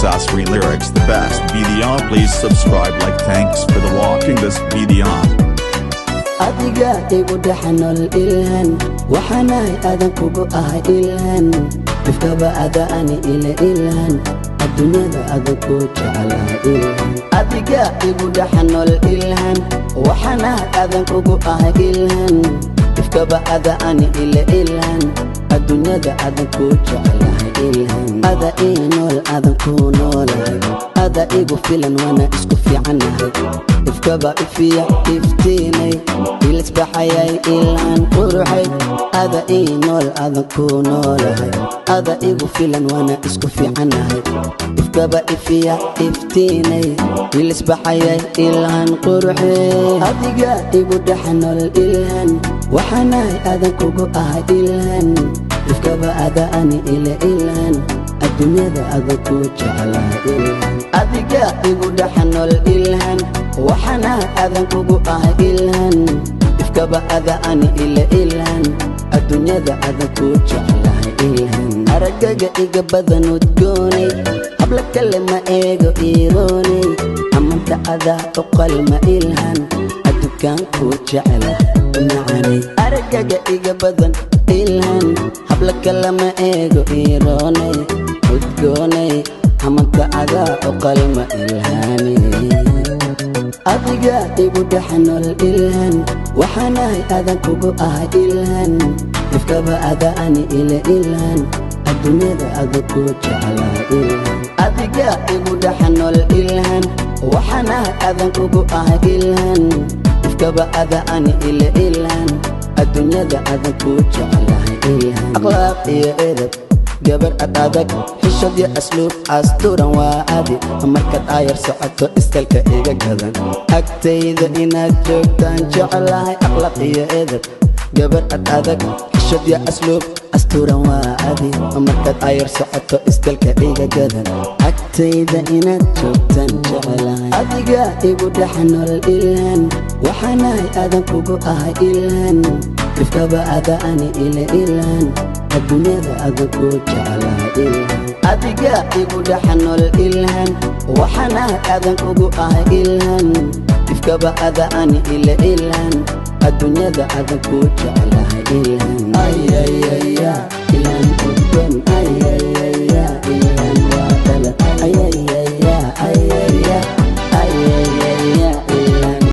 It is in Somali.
Sasri lyrics the best video. Please subscribe, like, thanks for the watching this video. adiga igu dhaxnol ilhan waxaanay adan kugu ahay ilhan ifkaba ada ani ila ilhan adduunyada adan ku jecelahay ilhan adiga igu dhaxnol ilhan waxaanay adan kugu ahay ilhan ifkaba ada ani ila ilhan adduunyada adan ku jecelahay ilhan ada inol adan ku noolahay ada igu filan wana isku fiicanahay ifkaba ifiya iftiinay ilisbaxayay ilhan quruxay ada inol adan ku noolahay ada igu filan wana isku fiicanahay ifkaba ifiya iftiinay ilisbaxayay ilhan quruxay adiga igu dhaxnol ilhan waxaanay adan kugu ahay ilhan ifkaba ada ani ila ilhan adduunyada adan ku jecelahay ilhan adiga igu dhaxnol ilhan waxaanay adan kugu ahay ilhan ifkaba ada ani ila ilhan adduunyada adan ku jecelahay ilhan aragaga iga badan udgoonay habla kale ma eego iroonay amanta ada uqalma ilhan adduunkan ku jecelahay macani aragaga iga badan ilhan habla kale ma eego iroonay udgoonay amanta ada uqalma ilhani adiga igu dhaxnol ilhan waxaanay adan kugu ahay ilhan ifkaba ada ani ila ilhan adduunyada adan ku jecelahay ilhan adiga igu dhaxnol ilhan waxaanay adan kugu ahay ilhan ifkaba ada ani ila ilhan adduunyada adan ku jecelahay ilhan akhlaaq iyo edeb gabar adag xishad iyo asluub asturan waa adi markaad ayar socoto istalka iga gadan agtayda inaad joogtaan jecelahay akhlaaq iyo edeb gabar adag xishad iyo asluub asturan waa adi markaad ayar socoto istalka iga gadan agtayda inaad joogtaan jecelahay adiga igu dhaxnol ilhan waxaanay adan kugu ahay ilhan ifkaba ada ani ila ilhan adduunyada adan ku jecelahay ilhan adiga igu dhaxnol ilhan waxaanay adan kugu ahay ilhan ifkaba ada ani ila ilhan adduunyada adan ku jecelahay ilhan ay ilhan udban